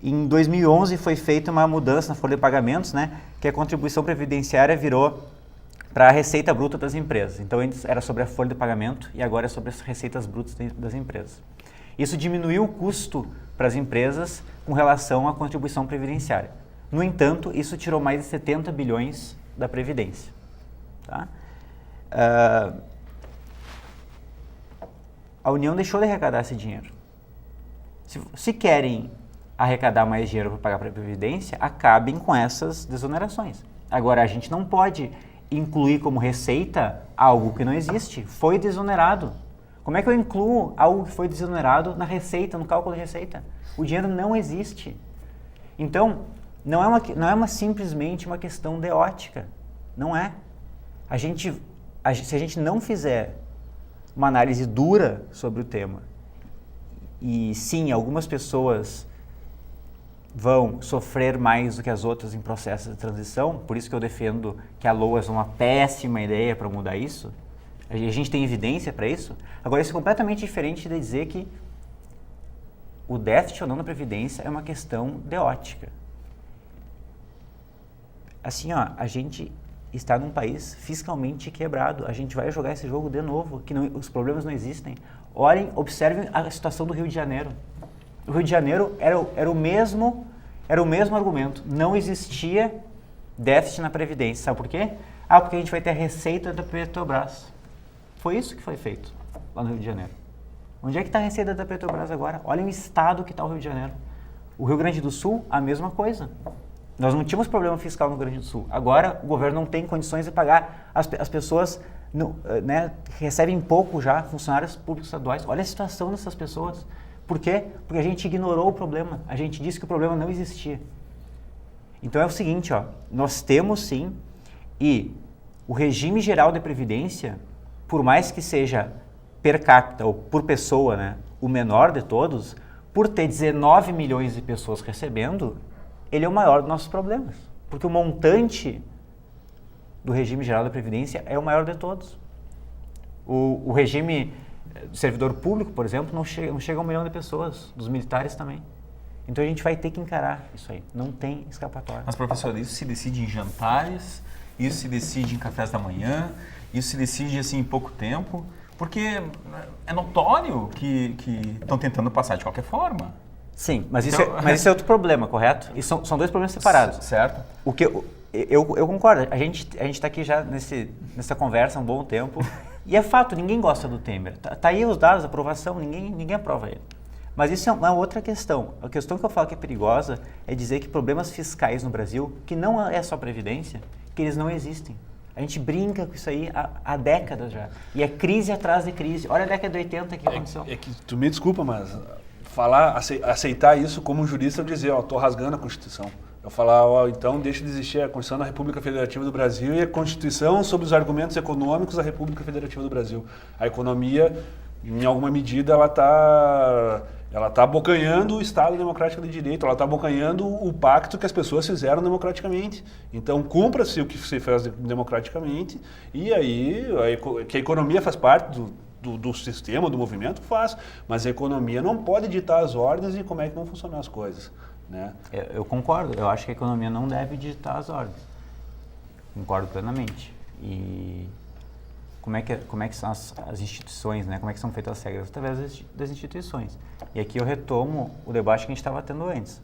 em 2011 foi feita uma mudança na folha de pagamentos, né, que a contribuição previdenciária virou para a receita bruta das empresas. Então antes era sobre a folha de pagamento e agora é sobre as receitas brutas das empresas. Isso diminuiu o custo para as empresas com relação à contribuição previdenciária. No entanto, isso tirou mais de 70 bilhões da Previdência. Tá? A União deixou de arrecadar esse dinheiro. Se querem arrecadar mais dinheiro para pagar para a Previdência, acabem com essas desonerações. Agora, a gente não pode incluir como receita algo que não existe, foi desonerado. Como é que eu incluo algo que foi desonerado na receita, no cálculo de receita? O dinheiro não existe. Então, não é simplesmente uma questão de ótica. Não é. Se a gente não fizer uma análise dura sobre o tema, e sim, algumas pessoas vão sofrer mais do que as outras em processos de transição, por isso que eu defendo que a LOAS é uma péssima ideia para mudar isso, a gente tem evidência para isso. Agora, isso é completamente diferente de dizer que o déficit ou não da Previdência é uma questão de ótica. Assim, ó, a gente está num país fiscalmente quebrado. A gente vai jogar esse jogo de novo, que os problemas não existem. Olhem, observem a situação do Rio de Janeiro. O Rio de Janeiro era o mesmo argumento. Não existia déficit na Previdência. Sabe por quê? Porque a gente vai ter a receita da Petrobras. Foi isso que foi feito lá no Rio de Janeiro. Onde é que está a receita da Petrobras agora? Olhem o estado que está o Rio de Janeiro. O Rio Grande do Sul, a mesma coisa. Nós não tínhamos problema fiscal no Rio Grande do Sul. Agora, o governo não tem condições de pagar. As pessoas recebem pouco já, funcionários públicos estaduais. Olha a situação dessas pessoas. Por quê? Porque a gente ignorou o problema. A gente disse que o problema não existia. Então é o seguinte, ó, nós temos sim, e o regime geral de previdência, por mais que seja per capita ou por pessoa, né, o menor de todos, por ter 19 milhões de pessoas recebendo, ele é o maior dos nossos problemas. Porque o montante do regime geral da Previdência é o maior de todos. O regime do servidor público, por exemplo, não chega a 1 milhão de pessoas, dos militares também. Então a gente vai ter que encarar isso aí, não tem escapatória. Mas, professor, isso se decide em jantares, isso se decide em cafés da manhã, isso se decide assim em pouco tempo, porque é notório que estão tentando passar de qualquer forma. Sim, mas, Então, isso é outro problema, correto? E são dois problemas separados. Certo. O que eu concordo, a gente está aqui já nessa conversa há um bom tempo, e é fato, ninguém gosta do Temer. Tá aí os dados, a aprovação, ninguém aprova ele. Mas isso é uma outra questão. A questão que eu falo que é perigosa é dizer que problemas fiscais no Brasil, que não é só Previdência, que eles não existem. A gente brinca com isso aí há décadas já. E é crise atrás de crise. Olha a década de 80 que aconteceu. É que tu me desculpa, mas aceitar isso como jurista, eu dizer, ó, tô rasgando a Constituição. Eu falar, ó, então deixa de existir a Constituição da República Federativa do Brasil e a Constituição sobre os argumentos econômicos da República Federativa do Brasil. A economia, em alguma medida, ela está abocanhando o Estado Democrático de Direito, ela está abocanhando o pacto que as pessoas fizeram democraticamente. Então, cumpra-se o que se fez democraticamente e aí que a economia faz parte do sistema, do movimento, faz. Mas a economia não pode ditar as ordens e como é que vão funcionar as coisas. Né? Eu concordo, eu acho que a economia não deve ditar as ordens. Concordo plenamente. E como é que são as instituições, né? Como é que são feitas as regras? Através das instituições. E aqui eu retomo o debate que a gente estava tendo antes.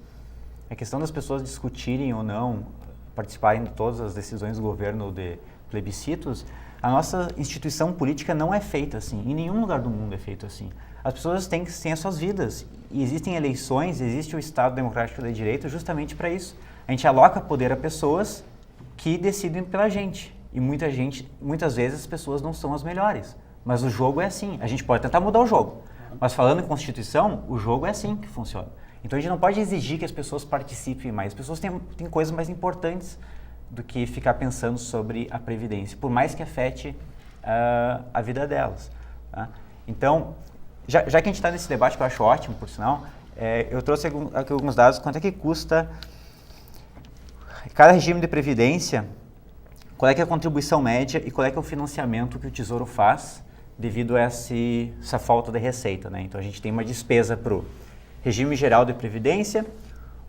A questão das pessoas discutirem ou não, participarem de todas as decisões do governo de plebiscitos, a nossa instituição política não é feita assim. Em nenhum lugar do mundo é feito assim. As pessoas têm as suas vidas. E existem eleições, existe o Estado Democrático de Direito justamente para isso. A gente aloca poder a pessoas que decidem pela gente. E muitas vezes as pessoas não são as melhores. Mas o jogo é assim. A gente pode tentar mudar o jogo. Mas falando em Constituição, o jogo é assim que funciona. Então a gente não pode exigir que as pessoas participem mais. As pessoas têm coisas mais importantes do que ficar pensando sobre a Previdência, por mais que afete a vida delas. Tá? Então, já que a gente está nesse debate, que eu acho ótimo, por sinal, eu trouxe aqui alguns dados, quanto é que custa cada regime de Previdência, qual é que é a contribuição média e qual é que é o financiamento que o Tesouro faz devido a essa falta de receita. Né? Então, a gente tem uma despesa para o regime geral de Previdência,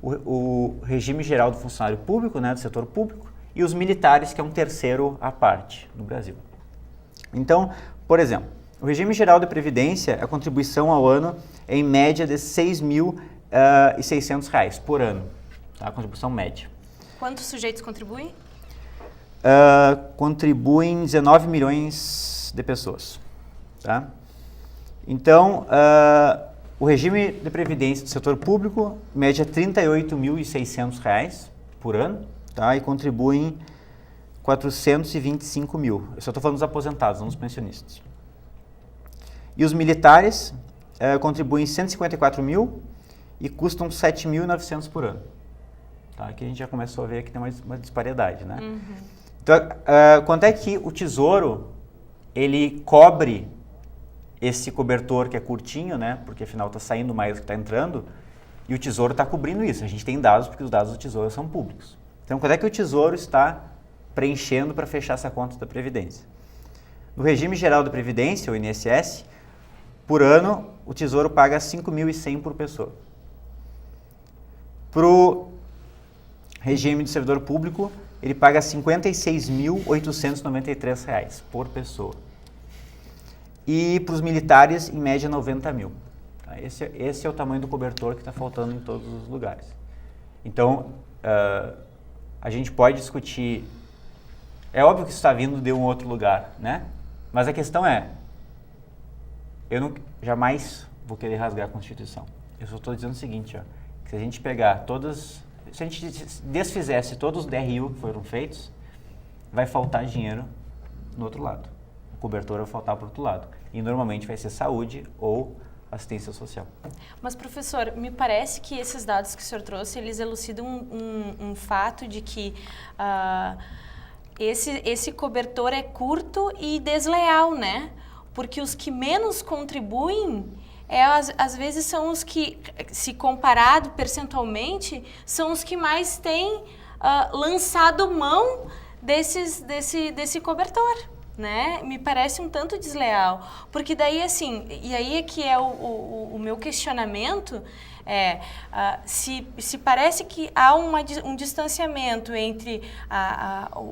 o regime geral do funcionário público, né, do setor público, e os militares, que é um terceiro à parte no Brasil. Então, por exemplo, o regime geral de Previdência, a contribuição ao ano é em média de R$ 6.600 por ano, tá? A contribuição média. Quantos sujeitos contribuem? Contribuem 19 milhões de pessoas. Tá? Então, o regime de previdência do setor público, média R$ 38.600 por ano, tá? E contribuem 425 mil. Eu só estou falando dos aposentados, não dos pensionistas. E os militares contribuem 154 mil e custam 7.900 por ano. Tá? Aqui a gente já começou a ver que tem uma disparidade, né? Uhum. Então, quanto é que o Tesouro, ele cobre esse cobertor que é curtinho, né? Porque afinal está saindo mais do que está entrando, e o Tesouro está cobrindo isso. A gente tem dados, porque os dados do Tesouro são públicos. Então, quanto é que o Tesouro está preenchendo para fechar essa conta da Previdência? No regime geral da Previdência, o INSS, por ano, o Tesouro paga 5.100 por pessoa. Para o regime do servidor público, ele paga R$ 56.893 por pessoa. E para os militares, em média, 90 mil. Tá? Esse é o tamanho do cobertor que está faltando em todos os lugares. Então, a gente pode discutir... É óbvio que isso está vindo de um outro lugar, né? Mas a questão é, eu jamais vou querer rasgar a Constituição. Eu só estou dizendo o seguinte, ó, que se a gente pegar se a gente desfizesse todos os DRU que foram feitos, vai faltar dinheiro no outro lado. O cobertor vai faltar para o outro lado. E normalmente vai ser saúde ou assistência social. Mas, professor, me parece que esses dados que o senhor trouxe, eles elucidam um fato de que esse cobertor é curto e desleal, né? Porque os que menos contribuem, às vezes são os que, se comparado percentualmente, são os que mais têm lançado mão desse cobertor. né? Me parece um tanto desleal, porque daí assim, e aí é que é o meu questionamento, se parece que há um distanciamento entre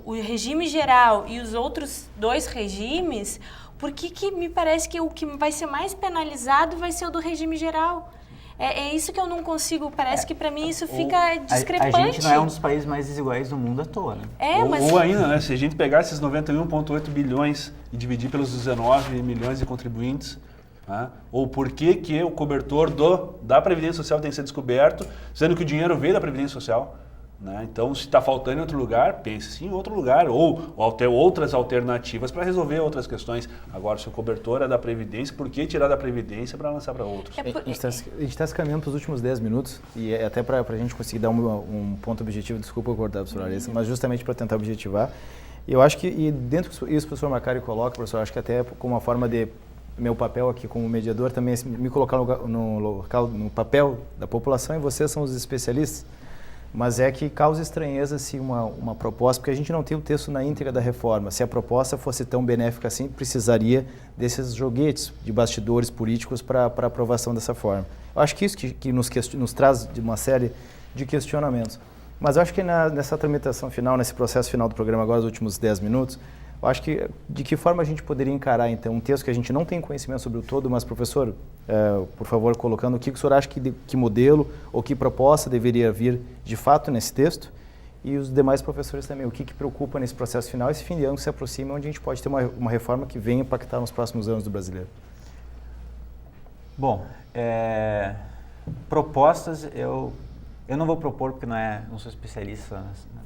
o regime geral e os outros 2 regimes, por que me parece que o que vai ser mais penalizado vai ser o do regime geral? É isso que eu não consigo, parece que para mim isso fica discrepante. A gente não é um dos países mais desiguais do mundo à toa, né? Ou ainda, né, se a gente pegar esses 91,8 bilhões e dividir pelos 19 milhões de contribuintes, né, ou por que o cobertor da Previdência Social tem que ser descoberto, sendo que o dinheiro veio da Previdência Social. Né? Então, se está faltando em outro lugar, pense em outro lugar, ou ter outras alternativas para resolver outras questões. Agora, se o cobertor é da Previdência, por que tirar da Previdência para lançar para outros? A gente está se caminhando para os últimos 10 minutos, e até para a gente conseguir dar um ponto objetivo, desculpa eu cortar, professor Larissa, mas justamente para tentar objetivar. E eu acho que, e dentro disso que o professor Macari coloca, professor, acho que até como uma forma de meu papel aqui como mediador também é me colocar no papel da população, e vocês são os especialistas. Mas é que causa estranheza assim, uma proposta, porque a gente não tem o texto na íntegra da reforma. Se a proposta fosse tão benéfica assim, precisaria desses joguetes de bastidores políticos para aprovação dessa forma. Eu acho que isso que nos traz de uma série de questionamentos. Mas eu acho que nessa tramitação final, nesse processo final do programa, agora, os últimos 10 minutos, eu acho que de que forma a gente poderia encarar, então, um texto que a gente não tem conhecimento sobre o todo, mas, professor, por favor, colocando o que o senhor acha que modelo ou que proposta deveria vir de fato nesse texto, e os demais professores também, o que preocupa nesse processo final, esse fim de ano que se aproxima, onde a gente pode ter uma reforma que venha impactar nos próximos anos do brasileiro. Bom, propostas eu não vou propor porque não sou especialista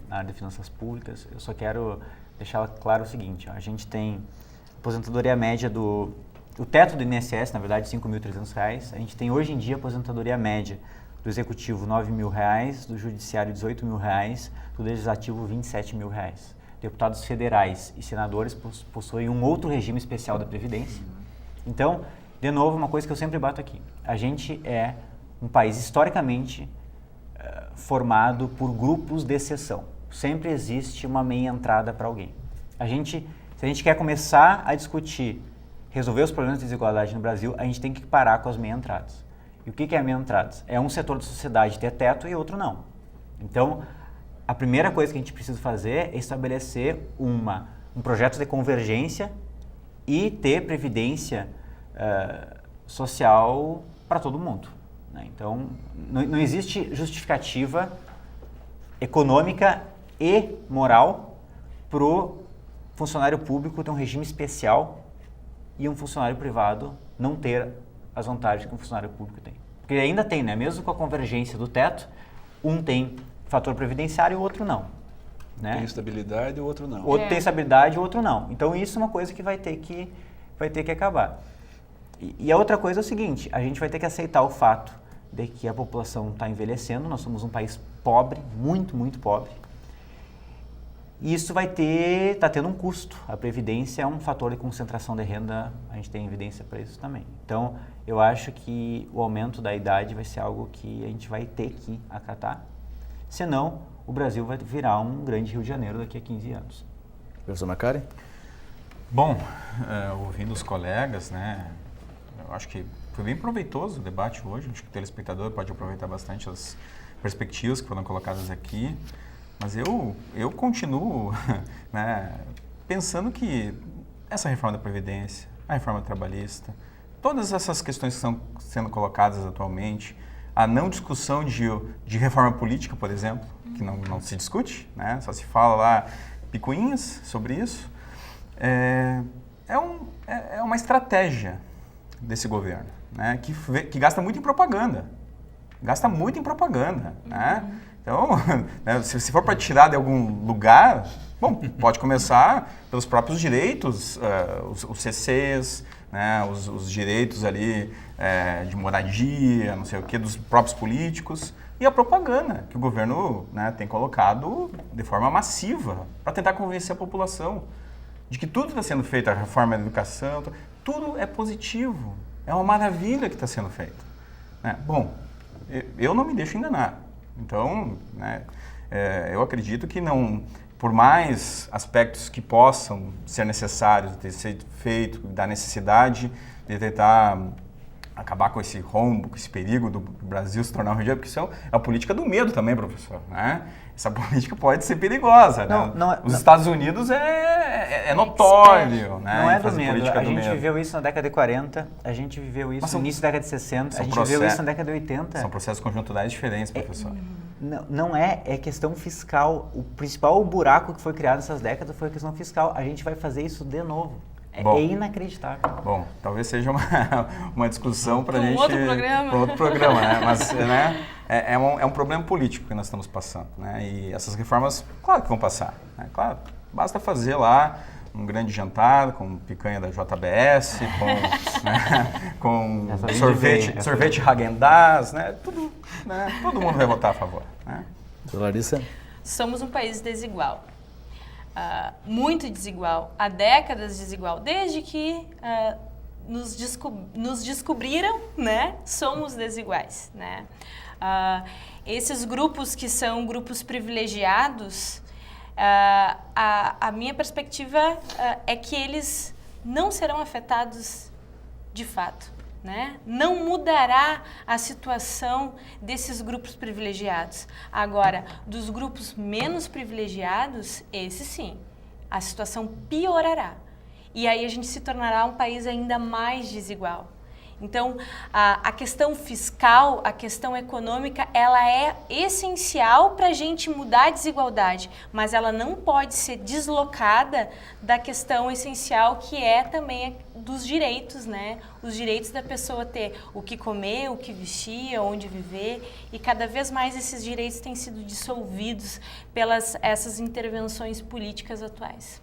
na área de finanças públicas, eu só quero deixar claro o seguinte, a gente tem aposentadoria média o teto do INSS, na verdade, R$ 5.300, a gente tem hoje em dia aposentadoria média do Executivo R$ 9.000, do Judiciário R$ 18.000, do Legislativo R$ 27.000. Deputados federais e senadores possuem um outro regime especial da Previdência. Então, de novo, uma coisa que eu sempre bato aqui, a gente é um país historicamente formado por grupos de exceção. Sempre existe uma meia entrada para alguém. Se a gente quer começar a discutir, resolver os problemas de desigualdade no Brasil, a gente tem que parar com as meia entradas. E o que é meia entradas? É um setor da sociedade ter teto e outro não. Então, a primeira coisa que a gente precisa fazer é estabelecer um projeto de convergência e ter previdência social para todo mundo. Né? Então, não existe justificativa econômica e moral para o funcionário público ter um regime especial e um funcionário privado não ter as vantagens que um funcionário público tem. Porque ainda tem, né? Mesmo com a convergência do teto, um tem fator previdenciário e o outro não. Né? Tem estabilidade e o outro não. Outro tem estabilidade e o outro não. Então isso é uma coisa que vai ter que acabar. E a outra coisa é o seguinte, a gente vai ter que aceitar o fato de que a população está envelhecendo, nós somos um país pobre, muito, muito pobre. E isso está tendo um custo. A Previdência é um fator de concentração de renda, a gente tem evidência para isso também. Então, eu acho que o aumento da idade vai ser algo que a gente vai ter que acatar. Senão, o Brasil vai virar um grande Rio de Janeiro daqui a 15 anos. Professor Macari? Bom, ouvindo os colegas, né, eu acho que foi bem proveitoso o debate hoje. Acho que o telespectador pode aproveitar bastante as perspectivas que foram colocadas aqui. Mas eu continuo né, pensando que essa reforma da Previdência, a reforma trabalhista, todas essas questões que estão sendo colocadas atualmente, a não discussão de reforma política, por exemplo, que não se discute, né, só se fala lá picuinhas sobre isso, é uma estratégia desse governo, né, que gasta muito em propaganda. Né? Então, né, se for para tirar de algum lugar, bom, pode começar pelos próprios direitos, os CCs, né, os direitos ali de moradia, não sei o que, dos próprios políticos, e a propaganda que o governo, né, tem colocado de forma massiva para tentar convencer a população de que tudo está sendo feito, a reforma da educação, tudo é positivo, é uma maravilha que está sendo feito. Né? Bom, eu não me deixo enganar. Então, né, eu acredito que por mais aspectos que possam ser necessários de ser feito, da necessidade de tentar acabar com esse rombo, com esse perigo do Brasil se tornar um regime, porque isso é a política do medo também, professor, né? Essa política pode ser perigosa, né? Os Estados Unidos é notório, né? Não é do medo. A gente viveu isso na década de 40, a gente viveu isso no início da década de 60, a gente viveu isso na década de 80. São processos conjunturais diferentes, professor. Não é questão fiscal. O principal buraco que foi criado nessas décadas foi a questão fiscal. A gente vai fazer isso de novo. É inacreditável. Bom, talvez seja uma discussão para a gente... Para outro programa, né? Mas né, é um problema político que nós estamos passando, né? E essas reformas, claro que vão passar, né? Claro, basta fazer lá um grande jantar com picanha da JBS, com sorvete Häagen-Dazs, né? Tudo, né? Todo mundo vai votar a favor, né? Larissa? Somos um país desigual. Muito desigual, há décadas desigual, desde que nos descobriram, né, somos desiguais, né? Esses grupos que são grupos privilegiados, a minha perspectiva é que eles não serão afetados de fato. Né? Não mudará a situação desses grupos privilegiados. Agora, dos grupos menos privilegiados, esse sim, a situação piorará. E aí a gente se tornará um país ainda mais desigual. Então, a questão fiscal, a questão econômica, ela é essencial para a gente mudar a desigualdade, mas ela não pode ser deslocada da questão essencial que é também dos direitos, né? Os direitos da pessoa ter o que comer, o que vestir, onde viver, e cada vez mais esses direitos têm sido dissolvidos pelas essas intervenções políticas atuais.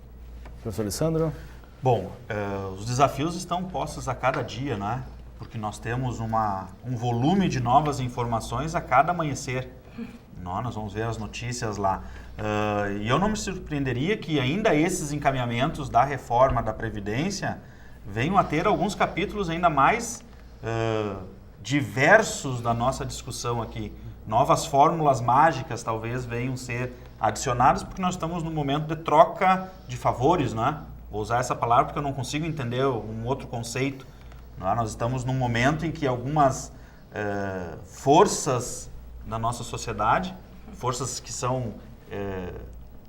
Professor Alessandro? Bom, os desafios estão postos a cada dia, né? Porque nós temos um volume de novas informações a cada amanhecer. Nós vamos ver as notícias lá. E eu não me surpreenderia que ainda esses encaminhamentos da reforma da Previdência venham a ter alguns capítulos ainda mais diversos da nossa discussão aqui. Novas fórmulas mágicas talvez venham ser adicionadas, porque nós estamos num momento de troca de favores, né? Vou usar essa palavra porque eu não consigo entender um outro conceito. Nós estamos num momento em que algumas forças da nossa sociedade, forças que são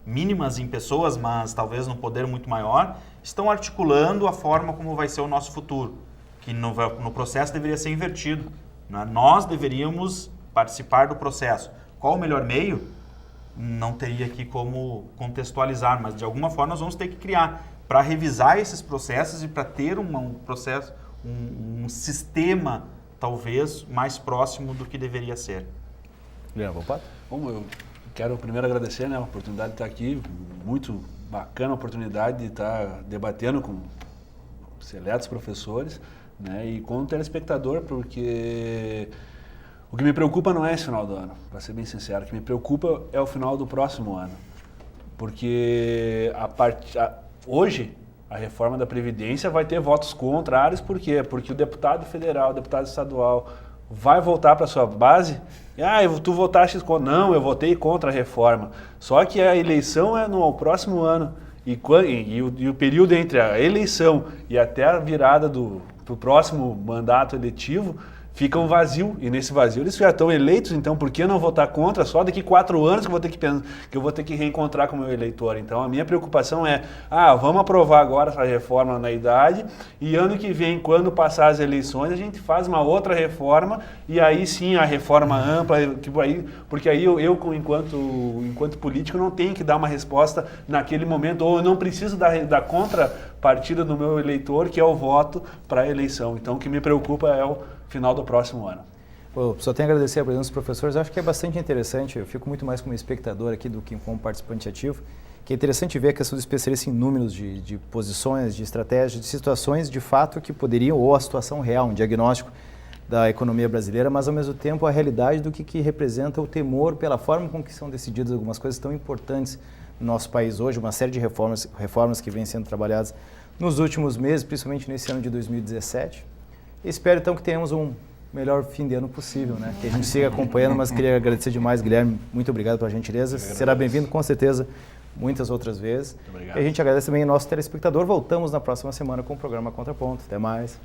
mínimas em pessoas, mas talvez num poder muito maior, estão articulando a forma como vai ser o nosso futuro, que no processo deveria ser invertido. Né? Nós deveríamos participar do processo. Qual o melhor meio? Não teria aqui como contextualizar, mas de alguma forma nós vamos ter que criar para revisar esses processos e para ter um processo, um sistema talvez mais próximo do que deveria ser. Guilherme Volpato? Bom, eu quero primeiro agradecer, né, a oportunidade de estar aqui, muito bacana a oportunidade de estar debatendo com seletos professores, né, e com o telespectador, porque o que me preocupa não é esse final do ano, para ser bem sincero, o que me preocupa é o final do próximo ano, porque hoje a reforma da Previdência vai ter votos contrários, por quê? Porque o deputado federal, o deputado estadual vai voltar para sua base, tu votaste contra. Não, eu votei contra a reforma. Só que a eleição é no próximo ano, e o período entre a eleição e até a virada do próximo mandato eletivo fica um vazio, e nesse vazio eles já estão eleitos, então por que não votar contra? Só daqui 4 anos que eu vou ter que reencontrar com o meu eleitor. Então a minha preocupação é, vamos aprovar agora essa reforma na idade, e ano que vem, quando passar as eleições, a gente faz uma outra reforma, e aí sim a reforma ampla, porque aí eu enquanto político, não tenho que dar uma resposta naquele momento, ou eu não preciso da contrapartida do meu eleitor, que é o voto para a eleição. Então o que me preocupa é o final do próximo ano. Só tenho a agradecer a presença dos professores. Acho que é bastante interessante, eu fico muito mais como espectador aqui do que como participante ativo, que é interessante ver a questão do especialista em números de posições, de estratégias, de situações de fato que poderiam, ou a situação real, um diagnóstico da economia brasileira, mas ao mesmo tempo a realidade do que representa o temor pela forma com que são decididas algumas coisas tão importantes no nosso país hoje, uma série de reformas que vêm sendo trabalhadas nos últimos meses, principalmente nesse ano de 2017. Espero então que tenhamos um melhor fim de ano possível, né? Que a gente siga acompanhando, mas queria agradecer demais, Guilherme, muito obrigado pela gentileza. Será bem-vindo com certeza muitas outras vezes. Muito obrigado. E a gente agradece também ao nosso telespectador. Voltamos na próxima semana com o programa Contraponto. Até mais.